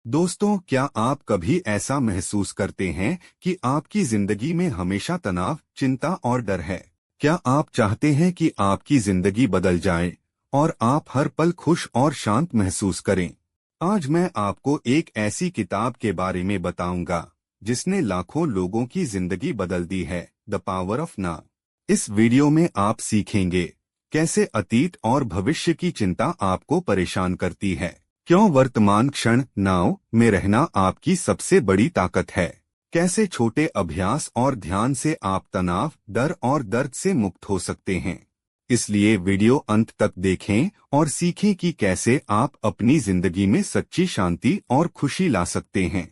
दोस्तों, क्या आप कभी ऐसा महसूस करते हैं कि आपकी जिंदगी में हमेशा तनाव, चिंता और डर है? क्या आप चाहते हैं कि आपकी जिंदगी बदल जाए और आप हर पल खुश और शांत महसूस करें? आज मैं आपको एक ऐसी किताब के बारे में बताऊंगा जिसने लाखों लोगों की जिंदगी बदल दी है, द पावर ऑफ नाउ। इस वीडियो में आप सीखेंगे कैसे अतीत और भविष्य की चिंता आपको परेशान करती है, क्यों वर्तमान क्षण नाव में रहना आपकी सबसे बड़ी ताकत है, कैसे छोटे अभ्यास और ध्यान से आप तनाव, डर और दर्द से मुक्त हो सकते हैं। इसलिए वीडियो अंत तक देखें और सीखें कि कैसे आप अपनी जिंदगी में सच्ची शांति और खुशी ला सकते हैं।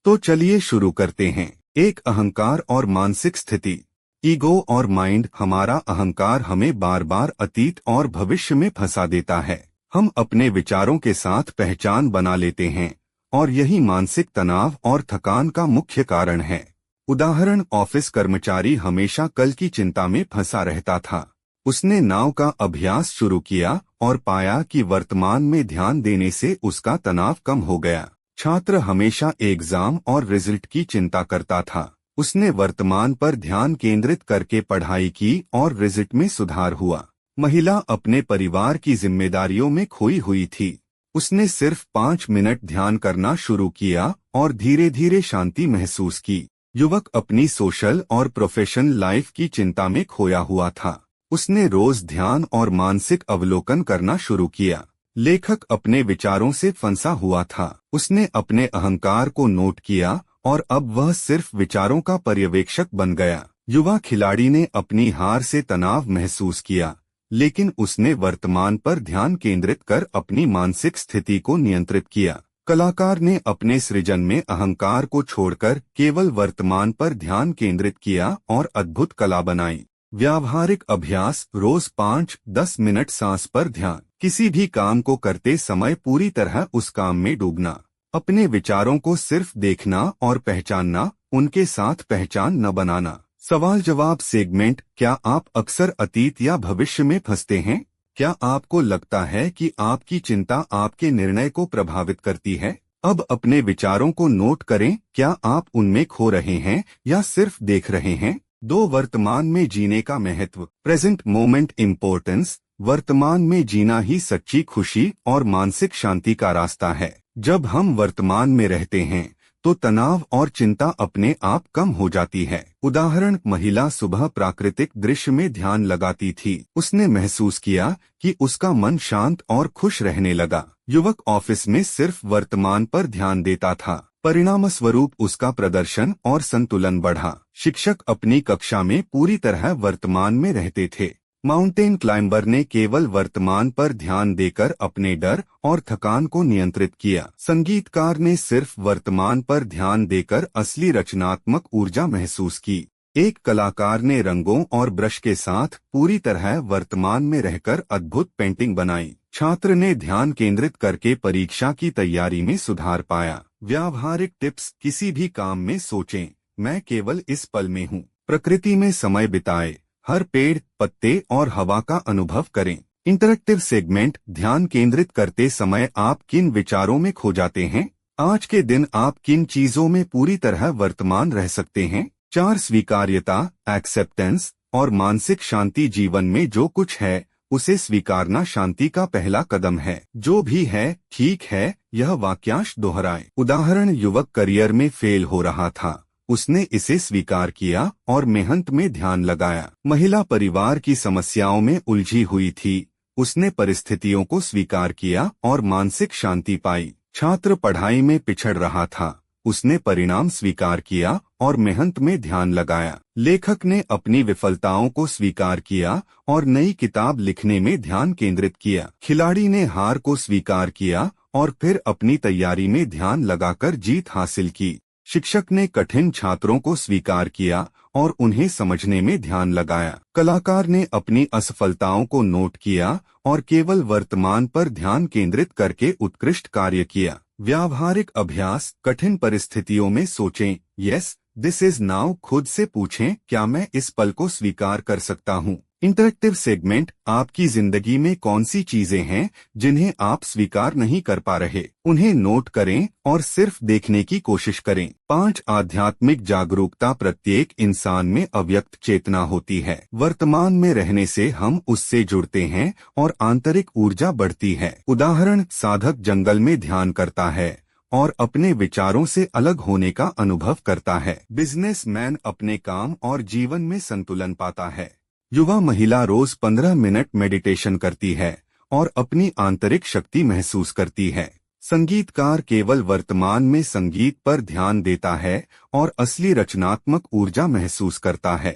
तो चलिए शुरू करते हैं। एक अहंकार और मानसिक स्थिति। ईगो और माइंड। हमारा अहंकार हमें बार बार अतीत और भविष्य में फंसा देता है। हम अपने विचारों के साथ पहचान बना लेते हैं और यही मानसिक तनाव और थकान का मुख्य कारण है। उदाहरण, ऑफिस कर्मचारी हमेशा कल की चिंता में फंसा रहता था। उसने नाव का अभ्यास शुरू किया और पाया कि वर्तमान में ध्यान देने से उसका तनाव कम हो गया। छात्र हमेशा एग्जाम और रिजल्ट की चिंता करता था। उसने वर्तमान पर ध्यान केंद्रित करके पढ़ाई की और रिजल्ट में सुधार हुआ। महिला अपने परिवार की जिम्मेदारियों में खोई हुई थी। उसने सिर्फ 5 मिनट ध्यान करना शुरू किया और धीरे धीरे शांति महसूस की। युवक अपनी सोशल और प्रोफेशनल लाइफ की चिंता में खोया हुआ था। उसने रोज ध्यान और मानसिक अवलोकन करना शुरू किया। लेखक अपने विचारों से फंसा हुआ था। उसने अपने अहंकार को नोट किया और अब वह सिर्फ विचारों का पर्यवेक्षक बन गया। युवा खिलाड़ी ने अपनी हार से तनाव महसूस किया, लेकिन उसने वर्तमान पर ध्यान केंद्रित कर अपनी मानसिक स्थिति को नियंत्रित किया। कलाकार ने अपने सृजन में अहंकार को छोड़कर केवल वर्तमान पर ध्यान केंद्रित किया और अद्भुत कला बनाई। व्यावहारिक अभ्यास। रोज 5-10 मिनट सांस पर ध्यान। किसी भी काम को करते समय पूरी तरह उस काम में डूबना। अपने विचारों को सिर्फ देखना और पहचानना, उनके साथ पहचान न बनाना। सवाल जवाब सेगमेंट। क्या आप अक्सर अतीत या भविष्य में फंसते हैं? क्या आपको लगता है कि आपकी चिंता आपके निर्णय को प्रभावित करती है? अब अपने विचारों को नोट करें। क्या आप उनमें खो रहे हैं या सिर्फ देख रहे हैं? वर्तमान में जीने का महत्व। Present moment importance. वर्तमान में जीना ही सच्ची खुशी और मानसिक शांति का रास्ता है। जब हम वर्तमान में रहते हैं तो तनाव और चिंता अपने आप कम हो जाती है। उदाहरण, महिला सुबह प्राकृतिक दृश्य में ध्यान लगाती थी। उसने महसूस किया कि उसका मन शांत और खुश रहने लगा। युवक ऑफिस में सिर्फ वर्तमान पर ध्यान देता था। परिणाम स्वरूप उसका प्रदर्शन और संतुलन बढ़ा। शिक्षक अपनी कक्षा में पूरी तरह वर्तमान में रहते थे। माउंटेन क्लाइंबर ने केवल वर्तमान पर ध्यान देकर अपने डर और थकान को नियंत्रित किया। संगीतकार ने सिर्फ वर्तमान पर ध्यान देकर असली रचनात्मक ऊर्जा महसूस की। एक कलाकार ने रंगों और ब्रश के साथ पूरी तरह वर्तमान में रहकर अद्भुत पेंटिंग बनाई। छात्र ने ध्यान केंद्रित करके परीक्षा की तैयारी में सुधार पाया। व्यावहारिक टिप्स। किसी भी काम में सोचें, मैं केवल इस पल में हूँ। प्रकृति में समय बिताएं। हर पेड़, पत्ते और हवा का अनुभव करें। Interactive segment. ध्यान केंद्रित करते समय आप किन विचारों में खो जाते हैं? आज के दिन आप किन चीजों में पूरी तरह वर्तमान रह सकते हैं? 4 स्वीकार्यता, एक्सेप्टेंस और मानसिक शांति। जीवन में जो कुछ है उसे स्वीकारना शांति का पहला कदम है। जो भी है ठीक है, यह वाक्यांश दोहराएं। उदाहरण, युवक करियर में फेल हो रहा था। उसने इसे स्वीकार किया और मेहनत में ध्यान लगाया। महिला परिवार की समस्याओं में उलझी हुई थी। उसने परिस्थितियों को स्वीकार किया और मानसिक शांति पाई। छात्र पढ़ाई में पिछड़ रहा था। उसने परिणाम स्वीकार किया और मेहनत में ध्यान लगाया। लेखक ने अपनी विफलताओं को स्वीकार किया और नई किताब लिखने में ध्यान केंद्रित किया। खिलाड़ी ने हार को स्वीकार किया और फिर अपनी तैयारी में ध्यान लगाकर जीत हासिल की। शिक्षक ने कठिन छात्रों को स्वीकार किया और उन्हें समझने में ध्यान लगाया। कलाकार ने अपनी असफलताओं को नोट किया और केवल वर्तमान पर ध्यान केंद्रित करके उत्कृष्ट कार्य किया। व्यावहारिक अभ्यास। कठिन परिस्थितियों में सोचें, यस दिस इज नाउ। खुद से पूछें, क्या मैं इस पल को स्वीकार कर सकता हूँ? इंटरेक्टिव सेगमेंट, आपकी जिंदगी में कौन सी चीजें हैं जिन्हें आप स्वीकार नहीं कर पा रहे, उन्हें नोट करें और सिर्फ देखने की कोशिश करें। 5 आध्यात्मिक जागरूकता, प्रत्येक इंसान में अव्यक्त चेतना होती है। वर्तमान में रहने से हम उससे जुड़ते हैं और आंतरिक ऊर्जा बढ़ती है। उदाहरण, साधक जंगल में ध्यान करता है और अपने विचारों से अलग होने का अनुभव करता है। बिजनेसमैन अपने काम और जीवन में संतुलन पाता है। युवा महिला रोज 15 मिनट मेडिटेशन करती है और अपनी आंतरिक शक्ति महसूस करती है। संगीतकार केवल वर्तमान में संगीत पर ध्यान देता है और असली रचनात्मक ऊर्जा महसूस करता है।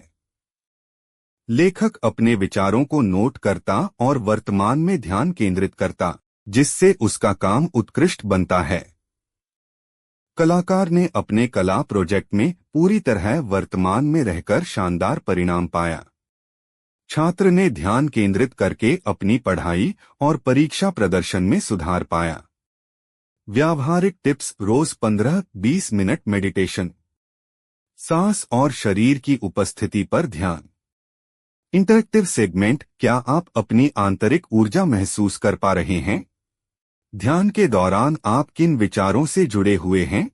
लेखक अपने विचारों को नोट करता और वर्तमान में ध्यान केंद्रित करता, जिससे उसका काम उत्कृष्ट बनता है। कलाकार ने अपने कला प्रोजेक्ट में पूरी तरह वर्तमान में रहकर शानदार परिणाम पाया। छात्र ने ध्यान केंद्रित करके अपनी पढ़ाई और परीक्षा प्रदर्शन में सुधार पाया। व्यावहारिक टिप्स, रोज 15-20 मिनट मेडिटेशन, सांस और शरीर की उपस्थिति पर ध्यान। इंटरेक्टिव सेगमेंट, क्या आप अपनी आंतरिक ऊर्जा महसूस कर पा रहे हैं? ध्यान के दौरान आप किन विचारों से जुड़े हुए हैं?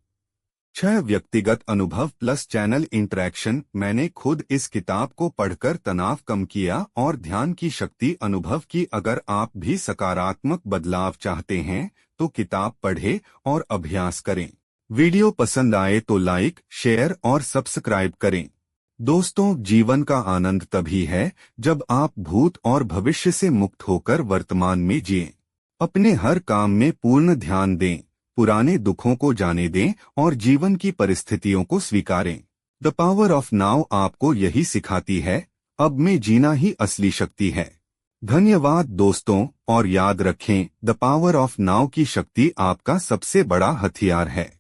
6 व्यक्तिगत अनुभव प्लस चैनल इंटरेक्शन। मैंने खुद इस किताब को पढ़कर तनाव कम किया और ध्यान की शक्ति अनुभव की। अगर आप भी सकारात्मक बदलाव चाहते हैं तो किताब पढ़ें और अभ्यास करें। वीडियो पसंद आए तो लाइक, शेयर और सब्सक्राइब करें। दोस्तों, जीवन का आनंद तभी है जब आप भूत और भविष्य से मुक्त होकर वर्तमान में जिएं। अपने हर काम में पूर्ण ध्यान दें, पुराने दुखों को जाने दें और जीवन की परिस्थितियों को स्वीकारें। द पावर ऑफ नाउ आपको यही सिखाती है, अब में जीना ही असली शक्ति है। धन्यवाद दोस्तों, और याद रखें, द पावर ऑफ नाउ की शक्ति आपका सबसे बड़ा हथियार है।